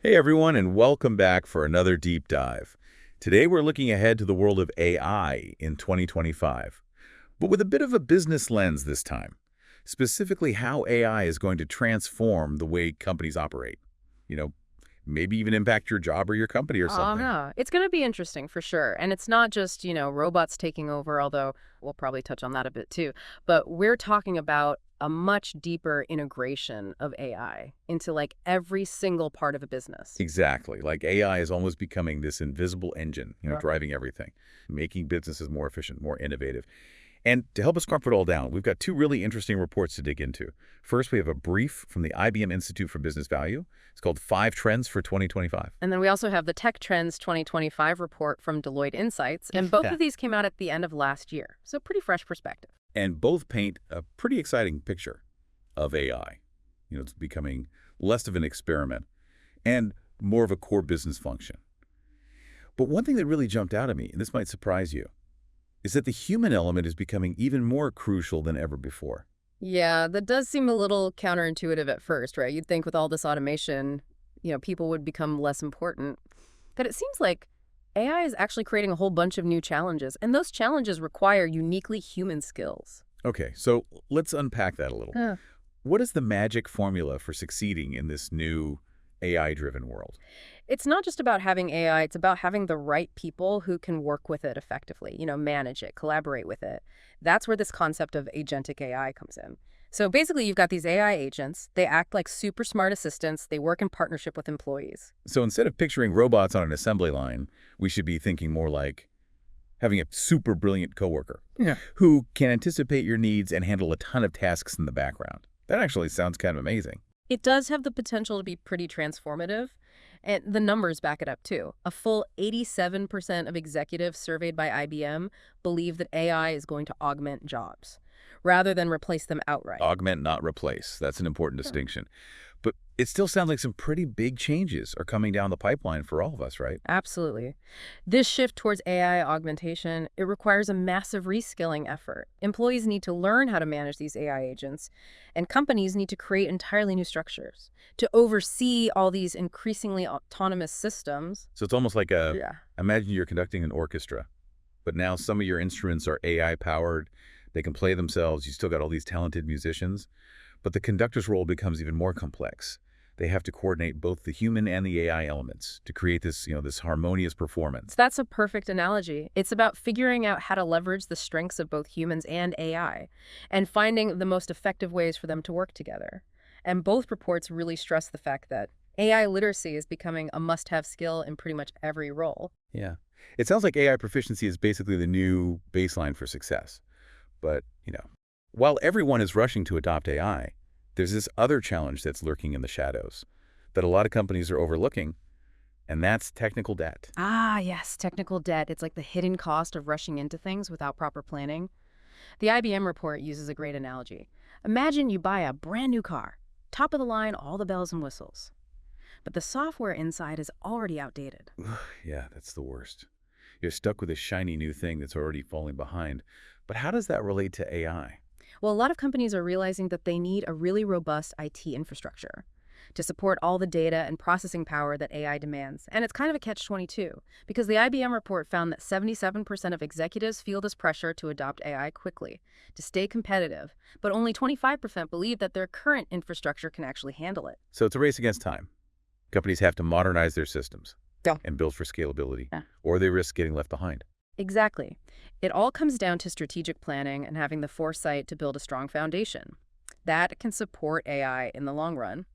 Hey everyone, and welcome back for another deep dive. Today we're looking ahead to the world of AI in 2025, but with a bit of a business lens this time, specifically how AI is going to transform the way companies operate. You know, maybe even impact your job or your company or Oh, something. yeah. It's going to be interesting for sure. And it's not just, robots taking over, although we'll probably touch on that a bit too. But we're talking about a much deeper integration of AI into like every single part of a business. Exactly, like AI is almost becoming this invisible engine, Yeah. driving everything, making businesses more efficient, more innovative. And to help us crunch it all down, we've got two really interesting reports to dig into. First, we have a brief from the IBM Institute for Business Value. It's called Five Trends for 2025. And then we also have the Tech Trends 2025 report from Deloitte Insights. And both Yeah. of these came out at the end of last year. So pretty fresh perspective. And both paint a pretty exciting picture of AI. It's becoming less of an experiment and more of a core business function. But one thing that really jumped out at me, and this might surprise you, is that the human element is becoming even more crucial than ever before. Yeah, that does seem a little counterintuitive at first, right? You'd think with all this automation, people would become less important. But it seems like AI is actually creating a whole bunch of new challenges, and those challenges require uniquely human skills. Okay, so let's unpack that a little. Huh. What is the magic formula for succeeding in this new AI-driven world? It's not just about having AI, it's about having the right people who can work with it effectively, manage it, collaborate with it. That's where this concept of agentic AI comes in. So basically, you've got these AI agents. They act like super smart assistants. They work in partnership with employees. So instead of picturing robots on an assembly line, we should be thinking more like having a super brilliant coworker Yeah. who can anticipate your needs and handle a ton of tasks in the background. That actually sounds kind of amazing. It does have the potential to be pretty transformative, and the numbers back it up too. A full 87% of executives surveyed by IBM believe that AI is going to augment jobs rather than replace them outright. Augment, not replace. That's an important distinction. But it still sounds like some pretty big changes are coming down the pipeline for all of us, right? Absolutely. This shift towards AI augmentation, it requires a massive reskilling effort. Employees need to learn how to manage these AI agents, and companies need to create entirely new structures to oversee all these increasingly autonomous systems. So it's almost like Yeah. imagine you're conducting an orchestra, but now some of your instruments are AI powered. They can play themselves. You still got all these talented musicians, but the conductor's role becomes even more complex. They have to coordinate both the human and the AI elements to create this, this harmonious performance. So that's a perfect analogy. It's about figuring out how to leverage the strengths of both humans and AI and finding the most effective ways for them to work together. And both reports really stress the fact that AI literacy is becoming a must-have skill in pretty much every role. Yeah. It sounds like AI proficiency is basically the new baseline for success. But, while everyone is rushing to adopt AI, there's this other challenge that's lurking in the shadows that a lot of companies are overlooking, and that's technical debt. Ah, yes, technical debt. It's like the hidden cost of rushing into things without proper planning. The IBM report uses a great analogy. Imagine you buy a brand new car, top of the line, all the bells and whistles. But the software inside is already outdated. Yeah, that's the worst. You're stuck with a shiny new thing that's already falling behind. But how does that relate to AI? Well, a lot of companies are realizing that they need a really robust IT infrastructure to support all the data and processing power that AI demands. And it's kind of a catch-22, because the IBM report found that 77% of executives feel this pressure to adopt AI quickly, to stay competitive, but only 25% believe that their current infrastructure can actually handle it. So it's a race against time. Companies have to modernize their systems Yeah. and build for scalability, Yeah. or they risk getting left behind. Exactly. It all comes down to strategic planning and having the foresight to build a strong foundation. That can support AI in the long run.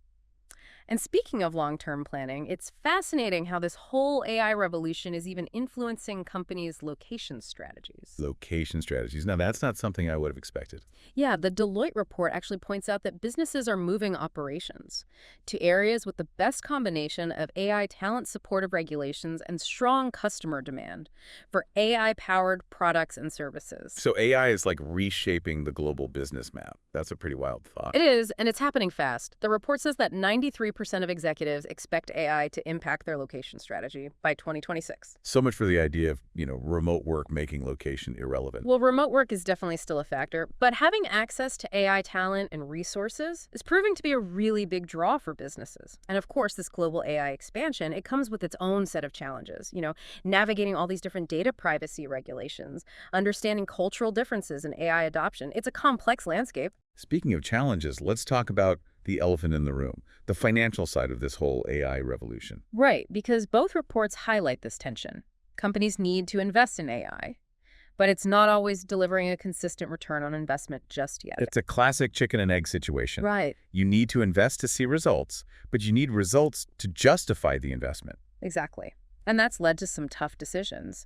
And speaking of long-term planning, it's fascinating how this whole AI revolution is even influencing companies' location strategies. Location strategies. Now, that's not something I would have expected. Yeah, the Deloitte report actually points out that businesses are moving operations to areas with the best combination of AI talent supportive regulations and strong customer demand for AI-powered products and services. So AI is like reshaping the global business map. That's a pretty wild thought. It is, and it's happening fast. The report says that 93% 85% of executives expect AI to impact their location strategy by 2026. So much for the idea of, remote work making location irrelevant. Well, remote work is definitely still a factor, but having access to AI talent and resources is proving to be a really big draw for businesses. And of course, this global AI expansion, it comes with its own set of challenges, navigating all these different data privacy regulations, understanding cultural differences in AI adoption. It's a complex landscape. Speaking of challenges, let's talk about the elephant in the room, the financial side of this whole AI revolution. Right, because both reports highlight this tension. Companies need to invest in AI, but it's not always delivering a consistent return on investment just yet. It's a classic chicken and egg situation. Right. You need to invest to see results, but you need results to justify the investment. Exactly. And that's led to some tough decisions.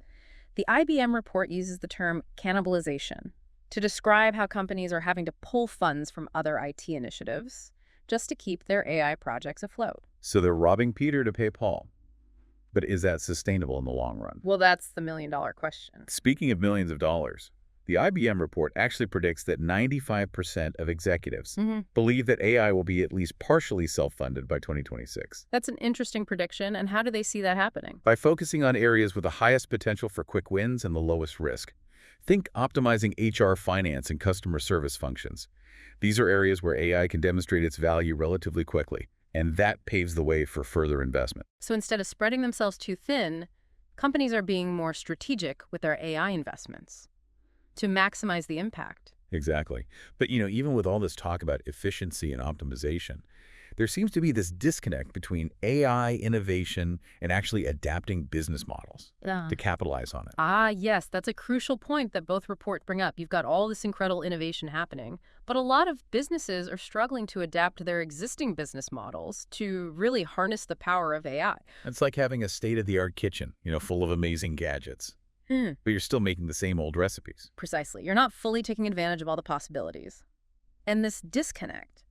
The IBM report uses the term cannibalization to describe how companies are having to pull funds from other IT initiatives just to keep their AI projects afloat. So they're robbing Peter to pay Paul. But is that sustainable in the long run? Well, that's the million-dollar question. Speaking of millions of dollars, the IBM report actually predicts that 95% of executives believe that AI will be at least partially self-funded by 2026. That's an interesting prediction, and how do they see that happening? By focusing on areas with the highest potential for quick wins and the lowest risk. Think optimizing HR, finance, and customer service functions. These are areas where AI can demonstrate its value relatively quickly, and that paves the way for further investment. So instead of spreading themselves too thin, companies are being more strategic with their AI investments to maximize the impact. Exactly. But, even with all this talk about efficiency and optimization, there seems to be this disconnect between AI innovation and actually adapting business models to capitalize on it. Yes, that's a crucial point that both reports bring up. You've got all this incredible innovation happening, but a lot of businesses are struggling to adapt their existing business models to really harness the power of AI. It's like having a state-of-the-art kitchen, full of amazing gadgets, but you're still making the same old recipes. Precisely. You're not fully taking advantage of all the possibilities. And this disconnect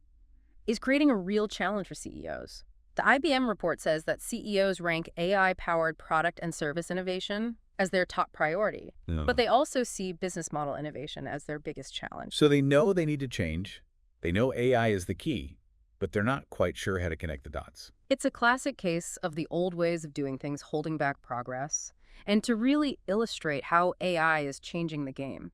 is creating a real challenge for CEOs. The IBM report says that CEOs rank AI-powered product and service innovation as their top priority, but they also see business model innovation as their biggest challenge. So they know they need to change. They know AI is the key, but they're not quite sure how to connect the dots. It's a classic case of the old ways of doing things holding back progress, and to really illustrate how AI is changing the game,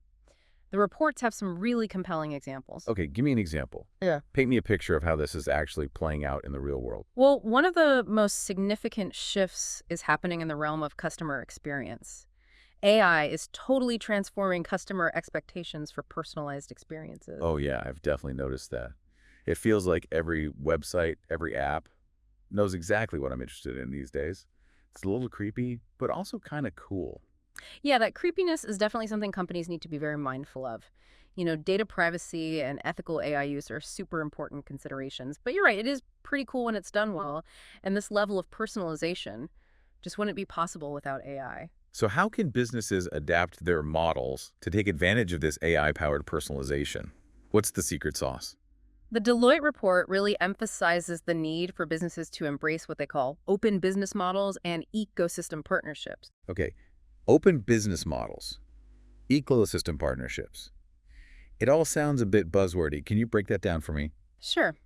the reports have some really compelling examples. Okay, give me an example. Yeah. Paint me a picture of how this is actually playing out in the real world. Well, one of the most significant shifts is happening in the realm of customer experience. AI is totally transforming customer expectations for personalized experiences. Oh yeah, I've definitely noticed that. It feels like every website, every app knows exactly what I'm interested in these days. It's a little creepy, but also kind of cool. Yeah, that creepiness is definitely something companies need to be very mindful of. Data privacy and ethical AI use are super important considerations. But you're right, it is pretty cool when it's done well. And this level of personalization just wouldn't be possible without AI. So how can businesses adapt their models to take advantage of this AI-powered personalization? What's the secret sauce? The Deloitte report really emphasizes the need for businesses to embrace what they call open business models and ecosystem partnerships. Okay, open business models, ecosystem partnerships. It all sounds a bit buzzwordy. Can you break that down for me? Sure.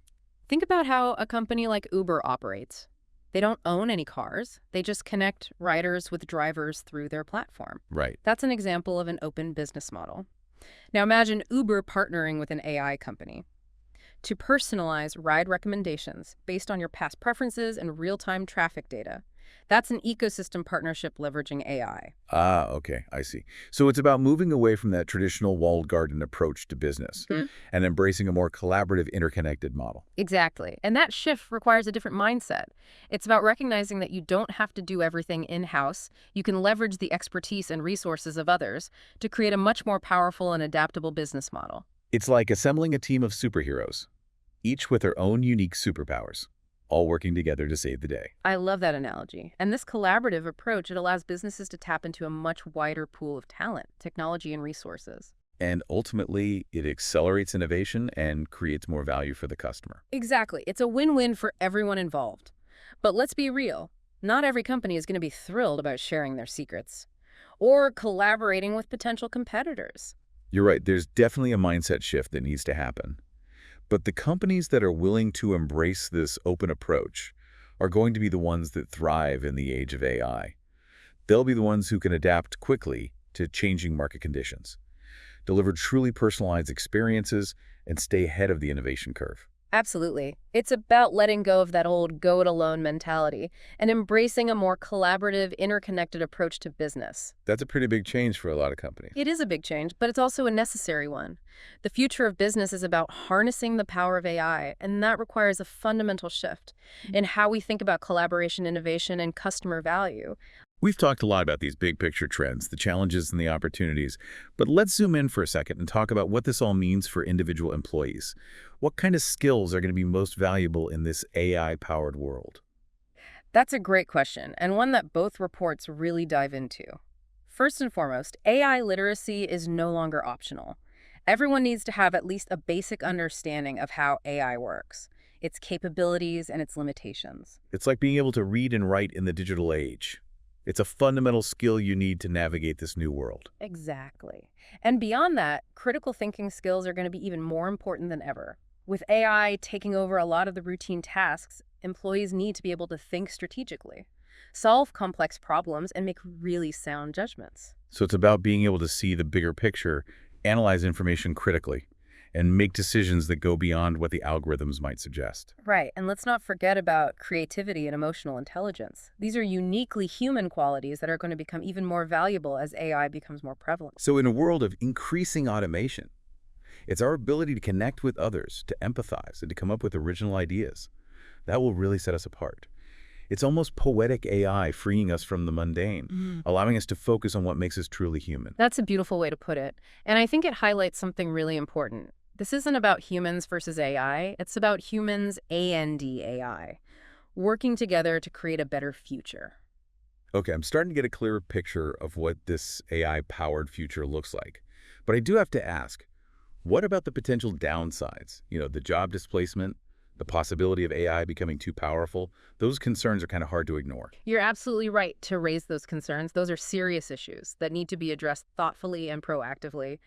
Think about how a company like Uber operates. They don't own any cars. They just connect riders with drivers through their platform. Right. That's an example of an open business model. Now imagine Uber partnering with an AI company to personalize ride recommendations based on your past preferences and real-time traffic data. That's an ecosystem partnership leveraging AI. Okay, I see. So it's about moving away from that traditional walled garden approach to business and embracing a more collaborative, interconnected model. Exactly. And that shift requires a different mindset. It's about recognizing that you don't have to do everything in-house. You can leverage the expertise and resources of others to create a much more powerful and adaptable business model. It's like assembling a team of superheroes, each with their own unique superpowers, all working together to save the day. I love that analogy. And this collaborative approach, it allows businesses to tap into a much wider pool of talent, technology, and resources. And ultimately, it accelerates innovation and creates more value for the customer. Exactly. It's a win-win for everyone involved. But let's be real. Not every company is going to be thrilled about sharing their secrets or collaborating with potential competitors. You're right. There's definitely a mindset shift that needs to happen. But the companies that are willing to embrace this open approach are going to be the ones that thrive in the age of AI. They'll be the ones who can adapt quickly to changing market conditions, deliver truly personalized experiences, and stay ahead of the innovation curve. Absolutely. It's about letting go of that old go-it-alone mentality and embracing a more collaborative, interconnected approach to business. That's a pretty big change for a lot of companies. It is a big change, but it's also a necessary one. The future of business is about harnessing the power of AI, and that requires a fundamental shift in how we think about collaboration, innovation, and customer value. We've talked a lot about these big picture trends, the challenges and the opportunities, but let's zoom in for a second and talk about what this all means for individual employees. What kind of skills are going to be most valuable in this AI-powered world? That's a great question, and one that both reports really dive into. First and foremost, AI literacy is no longer optional. Everyone needs to have at least a basic understanding of how AI works, its capabilities, and its limitations. It's like being able to read and write in the digital age. It's a fundamental skill you need to navigate this new world. Exactly. And beyond that, critical thinking skills are going to be even more important than ever. With AI taking over a lot of the routine tasks, employees need to be able to think strategically, solve complex problems, and make really sound judgments. So it's about being able to see the bigger picture, analyze information critically, and make decisions that go beyond what the algorithms might suggest. Right, and let's not forget about creativity and emotional intelligence. These are uniquely human qualities that are going to become even more valuable as AI becomes more prevalent. So in a world of increasing automation, it's our ability to connect with others, to empathize, and to come up with original ideas. That will really set us apart. It's almost poetic AI freeing us from the mundane, allowing us to focus on what makes us truly human. That's a beautiful way to put it. And I think it highlights something really important. This isn't about humans versus AI. It's about humans and AI working together to create a better future. Okay, I'm starting to get a clearer picture of what this AI-powered future looks like. But I do have to ask, what about the potential downsides? The job displacement, the possibility of AI becoming too powerful. Those concerns are kind of hard to ignore. You're absolutely right to raise those concerns. Those are serious issues that need to be addressed thoughtfully and proactively.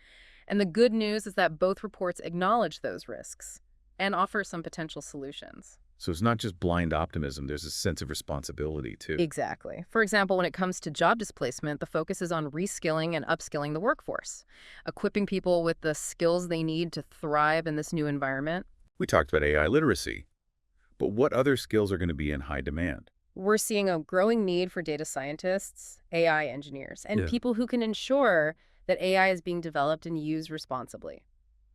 And the good news is that both reports acknowledge those risks and offer some potential solutions. So it's not just blind optimism, there's a sense of responsibility too. Exactly. For example, when it comes to job displacement, the focus is on reskilling and upskilling the workforce, equipping people with the skills they need to thrive in this new environment. We talked about AI literacy, but what other skills are going to be in high demand? We're seeing a growing need for data scientists, AI engineers, and Yeah. people who can ensure that AI is being developed and used responsibly.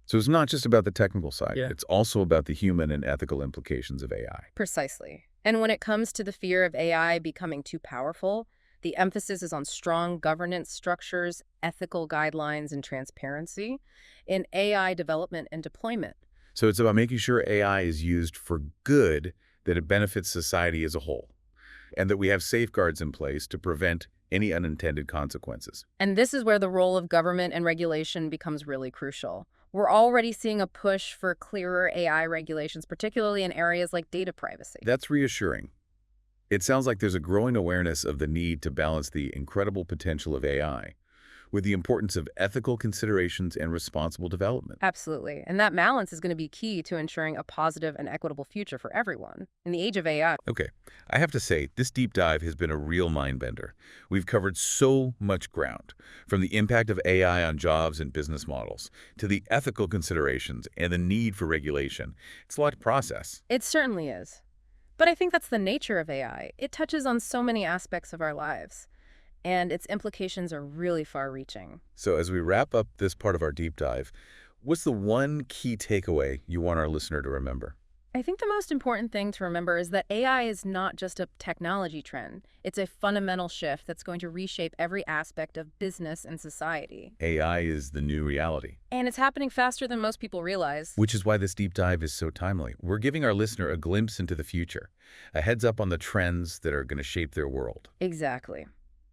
So it's not just about the technical side, Yeah. it's also about the human and ethical implications of AI. Precisely. And when it comes to the fear of AI becoming too powerful, the emphasis is on strong governance structures, ethical guidelines, and transparency in AI development and deployment. So it's about making sure AI is used for good, that it benefits society as a whole, and that we have safeguards in place to prevent any unintended consequences. And this is where the role of government and regulation becomes really crucial. We're already seeing a push for clearer AI regulations, particularly in areas like data privacy. That's reassuring. It sounds like there's a growing awareness of the need to balance the incredible potential of AI with the importance of ethical considerations and responsible development. Absolutely. And that balance is going to be key to ensuring a positive and equitable future for everyone. In the age of AI, Okay, I have to say, this deep dive has been a real mind-bender. We've covered so much ground, from the impact of AI on jobs and business models, to the ethical considerations and the need for regulation. It's a lot to process. it certainly is. But I think that's the nature of AI. It touches on so many aspects of our lives, and its implications are really far-reaching. So as we wrap up this part of our deep dive, what's the one key takeaway you want our listener to remember? I think the most important thing to remember is that AI is not just a technology trend. It's a fundamental shift that's going to reshape every aspect of business and society. AI is the new reality. And it's happening faster than most people realize. Which is why this deep dive is so timely. We're giving our listener a glimpse into the future, a heads up on the trends that are going to shape their world. Exactly.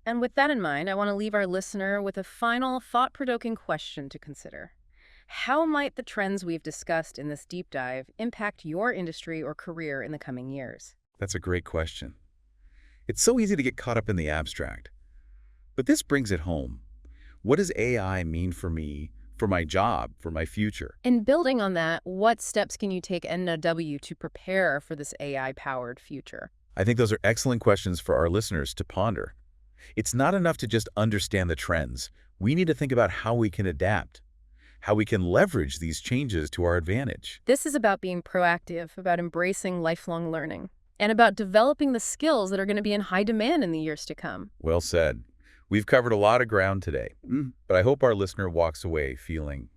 And with that in mind, I want to leave our listener with a final thought-provoking question to consider. How might the trends we've discussed in this deep dive impact your industry or career in the coming years? That's a great question. It's so easy to get caught up in the abstract. But this brings it home. What does AI mean for me, for my job, for my future. And building on that, what steps can you take NW to prepare for this AI-powered future? I think those are excellent questions for our listeners to ponder. It's not enough to just understand the trends. We need to think about how we can adapt, how we can leverage these changes to our advantage. This is about being proactive, about embracing lifelong learning, and about developing the skills that are going to be in high demand in the years to come. Well said. We've covered a lot of ground today, but I hope our listener walks away feeling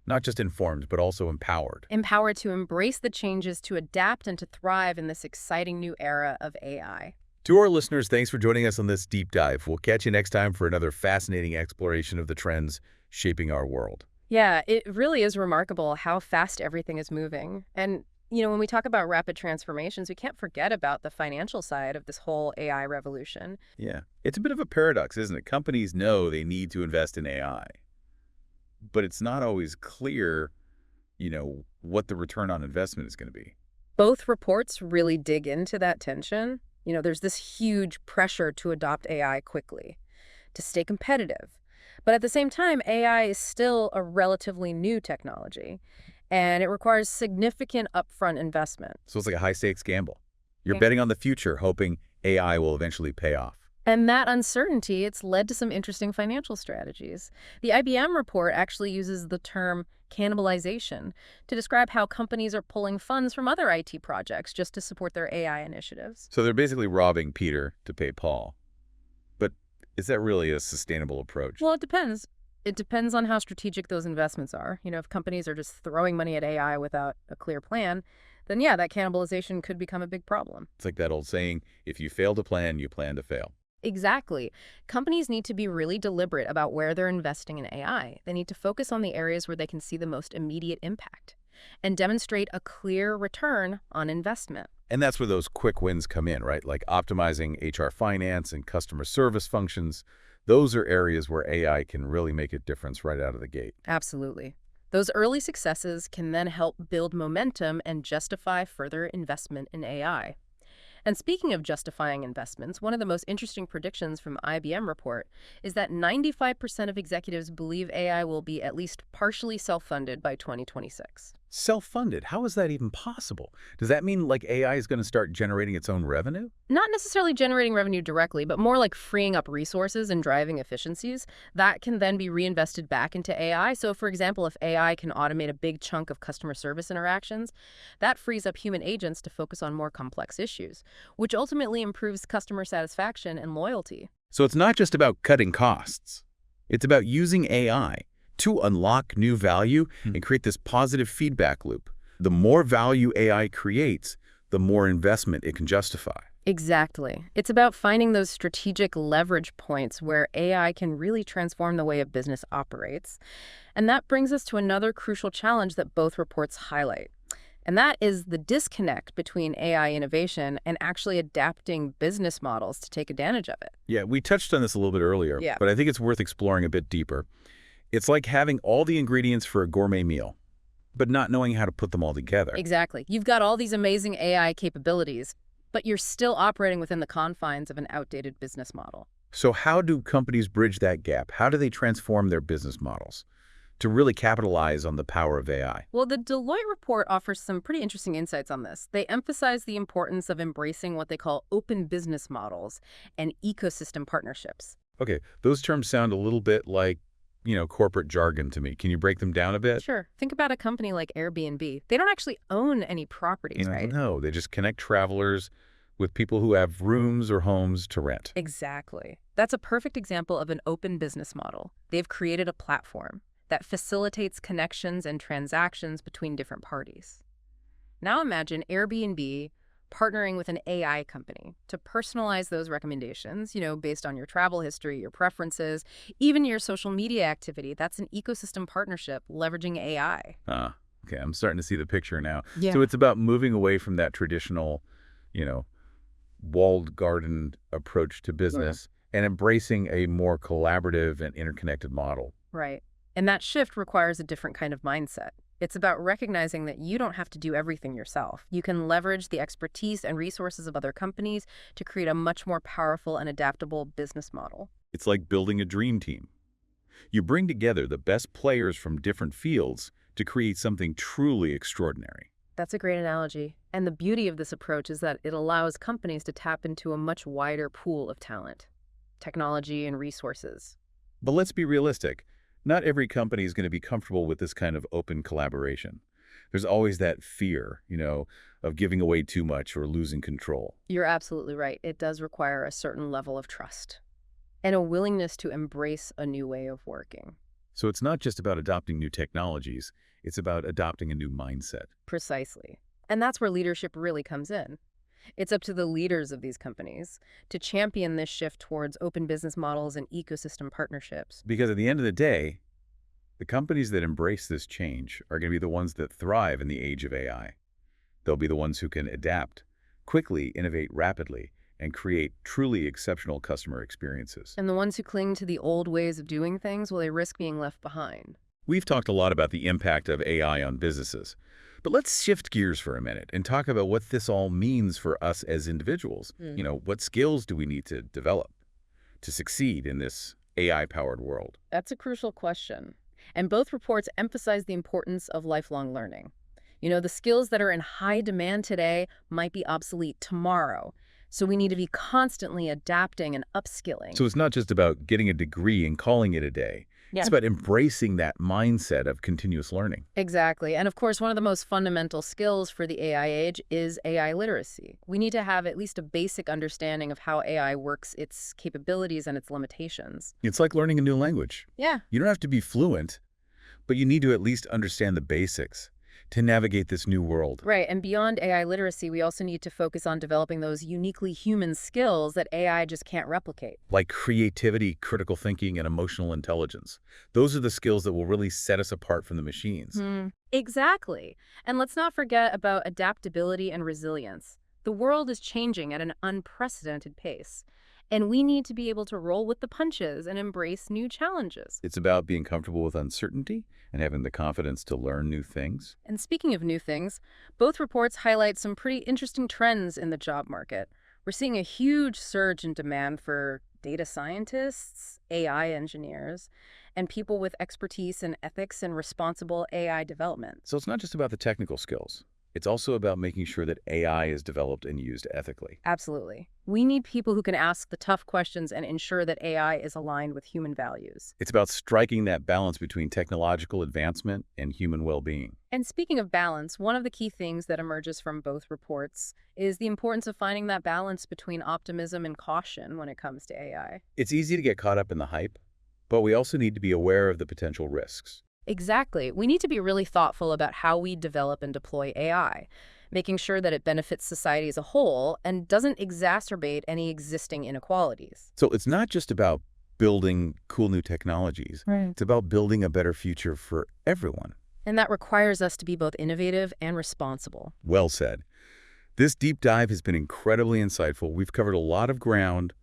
not just informed, but also empowered. Empowered to embrace the changes, to adapt, and to thrive in this exciting new era of AI. To our listeners, thanks for joining us on this deep dive. We'll catch you next time for another fascinating exploration of the trends shaping our world. Yeah, it really is remarkable how fast everything is moving. And, when we talk about rapid transformations, we can't forget about the financial side of this whole AI revolution. Yeah, it's a bit of a paradox, isn't it? Companies know they need to invest in AI, but it's not always clear, what the return on investment is going to be. Both reports really dig into that tension. There's this huge pressure to adopt AI quickly, to stay competitive. But at the same time, AI is still a relatively new technology, and it requires significant upfront investment. So it's like a high-stakes gamble. You're Yeah. betting on the future, hoping AI will eventually pay off. And that uncertainty, it's led to some interesting financial strategies. The IBM report actually uses the term cannibalization to describe how companies are pulling funds from other IT projects just to support their AI initiatives. So they're basically robbing Peter to pay Paul. But is that really a sustainable approach? Well, it depends. It depends on how strategic those investments are. If companies are just throwing money at AI without a clear plan, then yeah, that cannibalization could become a big problem. It's like that old saying, if you fail to plan, you plan to fail. Exactly. Companies need to be really deliberate about where they're investing in AI. They need to focus on the areas where they can see the most immediate impact and demonstrate a clear return on investment. And that's where those quick wins come in, right? Like optimizing HR finance and customer service functions. Those are areas where AI can really make a difference right out of the gate. Absolutely. Those early successes can then help build momentum and justify further investment in AI. And speaking of justifying investments, one of the most interesting predictions from IBM report is that 95% of executives believe AI will be at least partially self-funded by 2026. Self-funded, how is that even possible? Does that mean like AI is going to start generating its own revenue? Not necessarily generating revenue directly, but more like freeing up resources and driving efficiencies that can then be reinvested back into AI. So for example, if AI can automate a big chunk of customer service interactions, that frees up human agents to focus on more complex issues, which ultimately improves customer satisfaction and loyalty. So it's not just about cutting costs. It's about using AI to unlock new value and create this positive feedback loop. The more value AI creates, the more investment it can justify. Exactly. It's about finding those strategic leverage points where AI can really transform the way a business operates. And that brings us to another crucial challenge that both reports highlight. And that is the disconnect between AI innovation and actually adapting business models to take advantage of it. Yeah, we touched on this a little bit earlier, Yeah. but I think it's worth exploring a bit deeper. It's like having all the ingredients for a gourmet meal, but not knowing how to put them all together. Exactly. You've got all these amazing AI capabilities, but you're still operating within the confines of an outdated business model. So how do companies bridge that gap? How do they transform their business models to really capitalize on the power of AI? Well, the Deloitte report offers some pretty interesting insights on this. They emphasize the importance of embracing what they call open business models and ecosystem partnerships. Okay, those terms sound a little bit like, corporate jargon to me. Can you break them down a bit? Sure. Think about a company like Airbnb. They don't actually own any properties, right? No, they just connect travelers with people who have rooms or homes to rent. Exactly. That's a perfect example of an open business model. They've created a platform that facilitates connections and transactions between different parties. Now imagine Airbnb partnering with an AI company to personalize those recommendations, based on your travel history, your preferences, even your social media activity. That's an ecosystem partnership leveraging AI. Okay, I'm starting to see the picture now. Yeah. So it's about moving away from that traditional, walled garden approach to business and embracing a more collaborative and interconnected model. Right. And that shift requires a different kind of mindset. It's about recognizing that you don't have to do everything yourself. You can leverage the expertise and resources of other companies to create a much more powerful and adaptable business model. It's like building a dream team. You bring together the best players from different fields to create something truly extraordinary. That's a great analogy. And the beauty of this approach is that it allows companies to tap into a much wider pool of talent, technology, and resources. But let's be realistic. Not every company is going to be comfortable with this kind of open collaboration. There's always that fear, of giving away too much or losing control. You're absolutely right. It does require a certain level of trust and a willingness to embrace a new way of working. So it's not just about adopting new technologies, it's about adopting a new mindset. Precisely. And that's where leadership really comes in. It's up to the leaders of these companies to champion this shift towards open business models and ecosystem partnerships. Because at the end of the day, the companies that embrace this change are going to be the ones that thrive in the age of AI. They'll be the ones who can adapt, quickly innovate rapidly, and create truly exceptional customer experiences. And the ones who cling to the old ways of doing things, well, they risk being left behind. We've talked a lot about the impact of AI on businesses, but let's shift gears for a minute and talk about what this all means for us as individuals. What skills do we need to develop to succeed in this AI-powered world? That's a crucial question. And both reports emphasize the importance of lifelong learning. The skills that are in high demand today might be obsolete tomorrow. So we need to be constantly adapting and upskilling. So it's not just about getting a degree and calling it a day. Yeah. It's about embracing that mindset of continuous learning. Exactly. And of course, one of the most fundamental skills for the AI age is AI literacy. We need to have at least a basic understanding of how AI works, its capabilities, and its limitations. It's like learning a new language. Yeah. You don't have to be fluent, but you need to at least understand the basics to navigate this new world. Right. And beyond AI literacy, we also need to focus on developing those uniquely human skills that AI just can't replicate. Like creativity, critical thinking, and emotional intelligence. Those are the skills that will really set us apart from the machines. Exactly. And let's not forget about adaptability and resilience. The world is changing at an unprecedented pace, and we need to be able to roll with the punches and embrace new challenges. It's about being comfortable with uncertainty and having the confidence to learn new things. And speaking of new things, both reports highlight some pretty interesting trends in the job market. We're seeing a huge surge in demand for data scientists, AI engineers, and people with expertise in ethics and responsible AI development. So it's not just about the technical skills. It's also about making sure that AI is developed and used ethically. Absolutely. We need people who can ask the tough questions and ensure that AI is aligned with human values. It's about striking that balance between technological advancement and human well-being. And speaking of balance, one of the key things that emerges from both reports is the importance of finding that balance between optimism and caution when it comes to AI. It's easy to get caught up in the hype, but we also need to be aware of the potential risks. Exactly. We need to be really thoughtful about how we develop and deploy AI, making sure that it benefits society as a whole and doesn't exacerbate any existing inequalities. So it's not just about building cool new technologies. Right. It's about building a better future for everyone. And that requires us to be both innovative and responsible. Well said. This deep dive has been incredibly insightful. We've covered a lot of ground,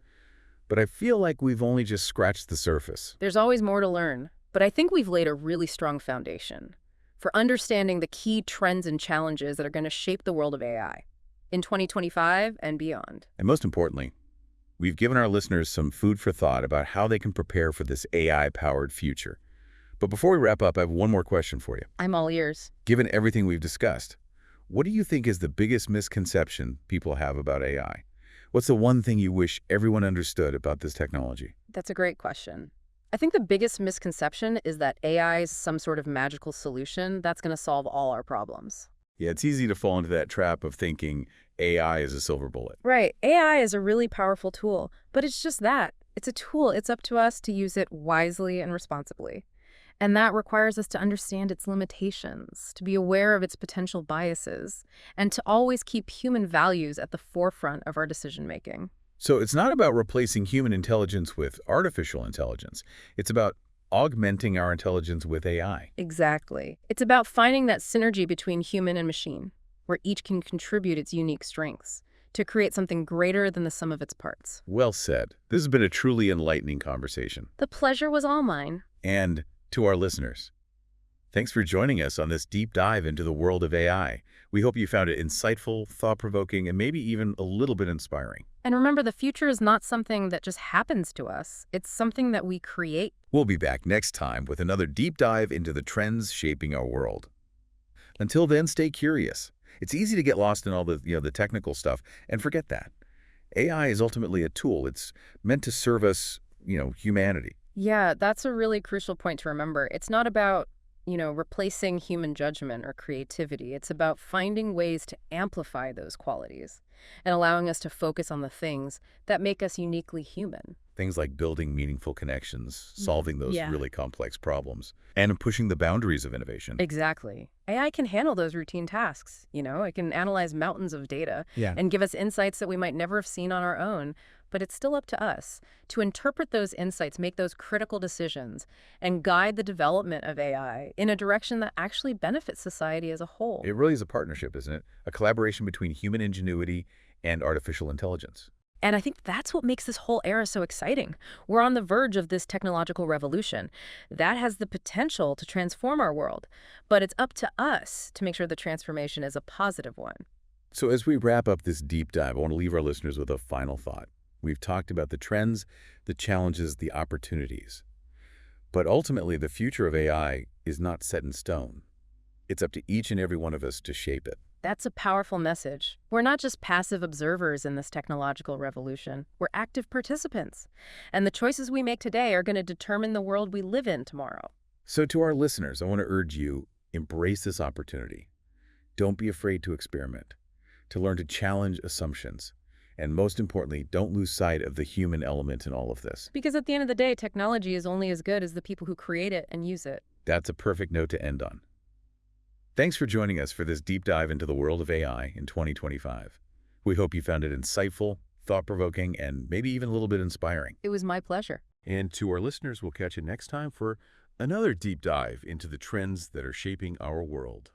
but I feel like we've only just scratched the surface. There's always more to learn. But I think we've laid a really strong foundation for understanding the key trends and challenges that are going to shape the world of AI in 2025 and beyond. And most importantly, we've given our listeners some food for thought about how they can prepare for this AI-powered future. But before we wrap up, I have one more question for you. I'm all ears. Given everything we've discussed, what do you think is the biggest misconception people have about AI? What's the one thing you wish everyone understood about this technology? That's a great question. I think the biggest misconception is that AI is some sort of magical solution that's going to solve all our problems. Yeah, it's easy to fall into that trap of thinking AI is a silver bullet. Right. AI is a really powerful tool, but it's just that. It's a tool. It's up to us to use it wisely and responsibly. And that requires us to understand its limitations, to be aware of its potential biases, and to always keep human values at the forefront of our decision-making. So it's not about replacing human intelligence with artificial intelligence. It's about augmenting our intelligence with AI. Exactly. It's about finding that synergy between human and machine, where each can contribute its unique strengths to create something greater than the sum of its parts. Well said. This has been a truly enlightening conversation. The pleasure was all mine. And to our listeners, thanks for joining us on this deep dive into the world of AI. We hope you found it insightful, thought-provoking, and maybe even a little bit inspiring. And remember, the future is not something that just happens to us. It's something that we create. We'll be back next time with another deep dive into the trends shaping our world. Until then, stay curious. It's easy to get lost in all the technical stuff and forget that. AI is ultimately a tool. It's meant to serve us, humanity. Yeah, that's a really crucial point to remember. It's not about, replacing human judgment or creativity. It's about finding ways to amplify those qualities and allowing us to focus on the things that make us uniquely human. Things like building meaningful connections, solving those Yeah. really complex problems, and pushing the boundaries of innovation. Exactly. AI can handle those routine tasks. It can analyze mountains of data Yeah. and give us insights that we might never have seen on our own. But it's still up to us to interpret those insights, make those critical decisions, and guide the development of AI in a direction that actually benefits society as a whole. It really is a partnership, isn't it? A collaboration between human ingenuity and artificial intelligence. And I think that's what makes this whole era so exciting. We're on the verge of this technological revolution that has the potential to transform our world, but it's up to us to make sure the transformation is a positive one. So as we wrap up this deep dive, I want to leave our listeners with a final thought. We've talked about the trends, the challenges, the opportunities. But ultimately, the future of AI is not set in stone. It's up to each and every one of us to shape it. That's a powerful message. We're not just passive observers in this technological revolution. We're active participants. And the choices we make today are going to determine the world we live in tomorrow. So to our listeners, I want to urge you, embrace this opportunity. Don't be afraid to experiment, to learn to challenge assumptions. And most importantly, don't lose sight of the human element in all of this. Because at the end of the day, technology is only as good as the people who create it and use it. That's a perfect note to end on. Thanks for joining us for this deep dive into the world of AI in 2025. We hope you found it insightful, thought-provoking, and maybe even a little bit inspiring. It was my pleasure. And to our listeners, we'll catch you next time for another deep dive into the trends that are shaping our world.